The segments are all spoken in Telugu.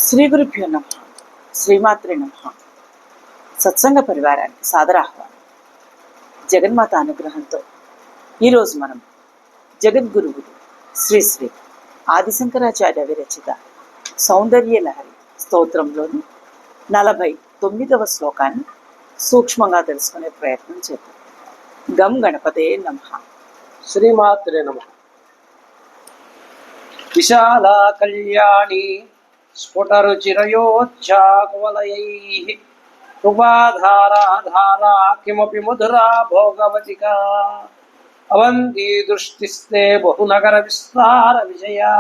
శ్రీ గురుభ్యో నమ. శ్రీమాత్రే నమ. సత్సంగ పరివారానికి సాదరాహ్వానం. జగన్మాత అనుగ్రహంతో ఈరోజు మనం జగద్గురువులు శ్రీ శ్రీ ఆదిశంకరాచార్య విరచిత సౌందర్య లహరి స్తోత్రంలోని 49వ శ్లోకాన్ని సూక్ష్మంగా తెలుసుకునే ప్రయత్నం చేద్దాం. గం గణపతే నమః. శ్రీమాత్రే నమః. విశాలా కళ్యాణి స్ఫుటరుచిరయోచ్ఛాకువలయైః కృపాధారాధారా కిమపి మధురా భోగవతికా అవంతి దృష్టిస్తే బహునగర విస్తార విజయా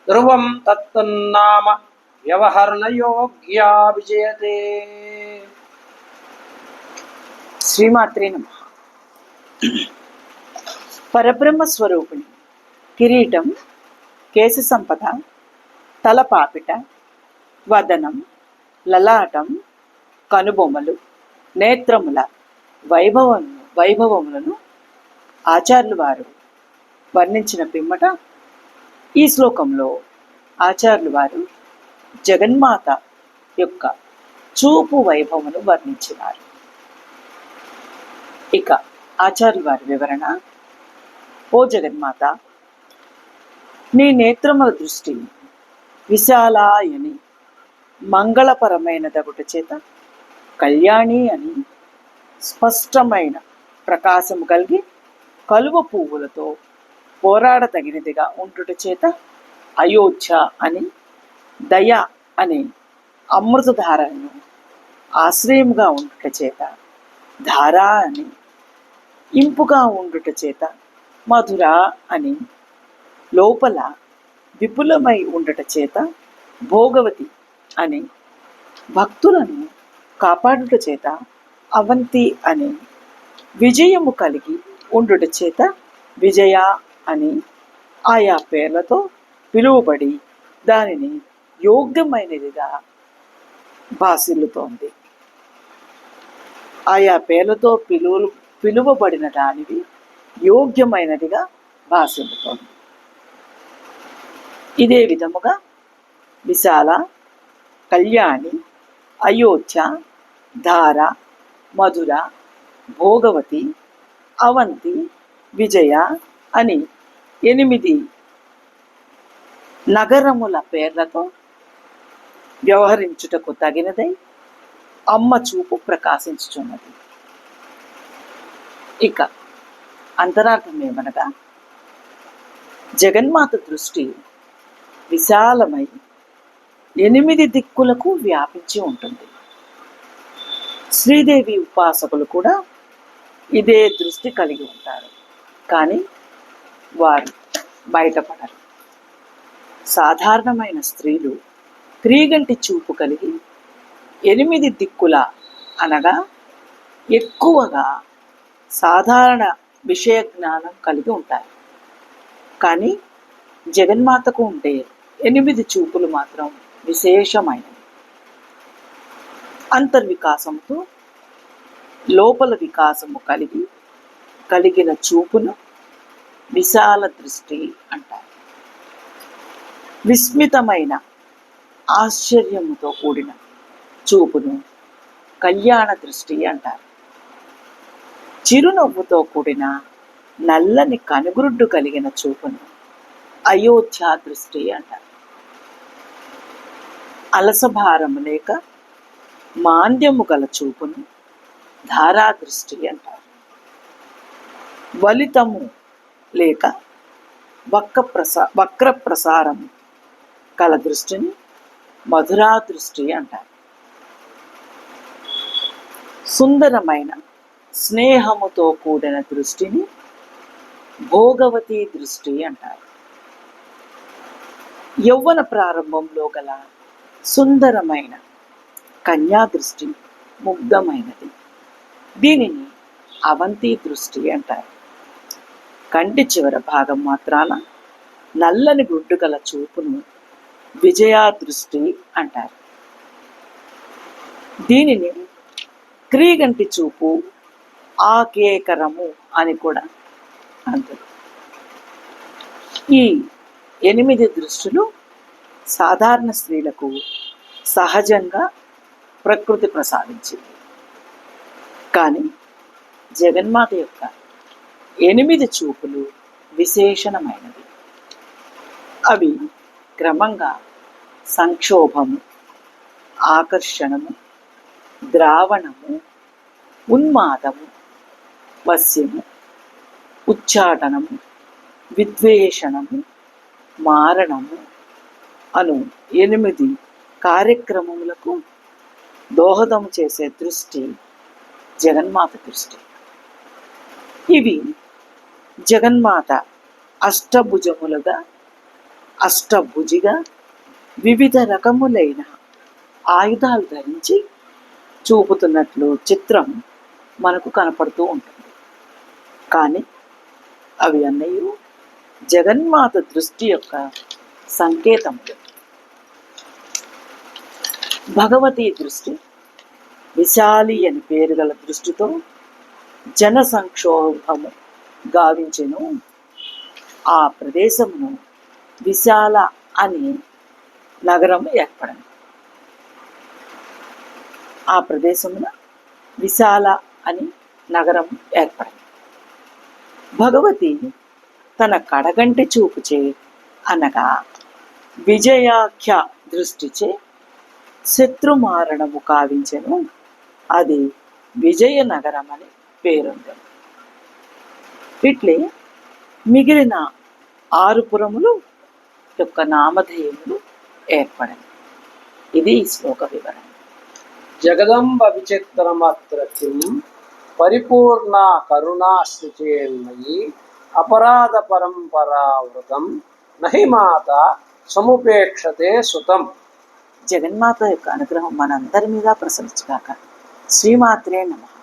ధ్రువం తత్తన్నామ వ్యవహరణయోగ్యా విజయతే. శ్రీమాత్రే నమః. పరబ్రహ్మ స్వరూపిణి, కిరీటం, కేశ సంపద, తలపాపిట, వదనం, లలాటం, కనుబొమ్మలు, నేత్రముల వైభవములను ఆచార్యులు వారు వర్ణించిన పిమ్మట ఈ శ్లోకంలో ఆచార్యులు వారు జగన్మాత యొక్క చూపు వైభవమును వర్ణించినారు. ఇక ఆచార్యుల వారి వివరణ: ఓ జగన్మాత, నీ నేత్రముల దృష్టి విశాలాయని మంగళపరమైనదగుట చేత కళ్యాణి అని స్పష్టమైన ప్రకాశము కలిగి కలువ పువ్వులతో పోరాడతగినదిగా ఉంటుట చేత అయోధ్య అని, దయ అనే అమృతధారను ఆశ్రయముగా ఉండుట చేత ధార అని, ఇంపుగా ఉండుట చేత మధుర అని, లోపల విపులమై ఉండుట చేత భోగవతి అని, భక్తులను కాపాడుట చేత అవంతి అని, విజయము కలిగి ఉండుట చేత విజయ అని ఆయా పేర్లతో పిలువబడి దానిని యోగ్యమైనదిగా భాసిల్లుతోంది. ఆయా పేర్లతో పిలువబడిన దానివి యోగ్యమైనదిగా భాసిల్లుతోంది. ఇదే విధముగా విశాల, కళ్యాణి, అయోధ్య, ధార, మధుర, భోగవతి, అవంతి, విజయ అని 8 నగరముల పేర్లతో వ్యవహరించుటకు తగినదై అమ్మ చూపు ప్రకాశించుచున్నది. ఇక అంతరార్థం ఏమనగా, జగన్మాత దృష్టి విశాలమై 8 దిక్కులకు వ్యాపించి ఉంటుంది. శ్రీదేవి ఉపాసకులు కూడా ఇదే దృష్టి కలిగి ఉంటారు, కానీ వారు బయటపడరు. సాధారణమైన స్త్రీలు క్రీగంటి చూపు కలిగి 8 దిక్కుల అనగా ఎక్కువగా సాధారణ విషయ జ్ఞానం కలిగి ఉంటారు. కానీ జగన్మాతకు ఉండే 8 చూపులు మాత్రం విశేషమైనవి. అంతర్వికాసంతో లోపల వికాసము కలిగిన చూపును విశాల దృష్టి అంటారు. విస్మితమైన ఆశ్చర్యముతో కూడిన చూపును కళ్యాణ దృష్టి అంటారు. చిరునవ్వుతో కూడిన నల్లని కనుగురుడ్డు కలిగిన చూపును అయోధ్య దృష్టి అంటారు. అలసభారము లేక మాంద్యము గల చూపును ధారా దృష్టి అంటారు. వలితము లేక వక్ర ప్రసారము కల దృష్టిని మధురా దృష్టి అంటారు. సుందరమైన స్నేహముతో కూడిన దృష్టిని భోగవతి దృష్టి అంటారు. యౌవన ప్రారంభంలో గల సుందరమైన కన్యా దృష్టి ముగ్ధమైనది, దీనిని అవంతి దృష్టి అంటారు. కంటి చివర భాగం మాత్రాన నల్లని గుడ్డు గల చూపును విజయా దృష్టి అంటారు. దీనిని క్రీగంటి చూపు, ఆకేకరము అని కూడా అంటారు. ఈ 8 దృష్టులు సాధారణ స్త్రీలకు సహజంగా ప్రకృతి ప్రసాదించింది. కానీ జగన్మాత యొక్క 8 చూపులు విశేషణమైనవి. అవి క్రమంగా సంక్షోభము, ఆకర్షణము, ద్రావణము, ఉన్మాదము, వశ్యము, ఉచ్చాటనము, విద్వేషణము, మారణము అను 8 కార్యక్రమములకు దోహదం చేసే దృష్టి జగన్మాత దృష్టి. ఇవి జగన్మాత అష్టభుజిగా వివిధ రకములైన ఆయుధాలు ధరించి చూపుతున్నట్లు చిత్రం మనకు కనపడుతూ ఉంటుంది. కానీ అవి అన్నయ్య జగన్మాత దృష్టి యొక్క సంకేతములు. భగవతి దృష్టి విశాలి అని పేరు గల దృష్టితో జన సంక్షోభము గావించెను. ఆ ప్రదేశమును విశాల అని నగరం ఏర్పడింది. ఆ ప్రదేశమున విశాల అని నగరం ఏర్పడింది. భగవతి తన కడగంటి చూపుచే అనగా విజయాఖ్య దృష్టిచే శత్రుమారణము కావించెను. అది విజయనగరం అని పేరుంది. ఇట్లే మిగిలిన 6 పురములు యొక్క నామధేయములు ఏర్పడింది. ఇది ఈ శ్లోక వివరణ. జగదంబ విచిత్రమత్రకిం పరిపూర్ణ కరుణాశ్రుచేన్మయి అపరాధ పరంపరావృతం నహి మాత సముపేక్షతే సుతం. జగన్మాత యొక్క అనుగ్రహం మనందరి మీద ప్రసరించుగాక. శ్రీమాత్రే నమః.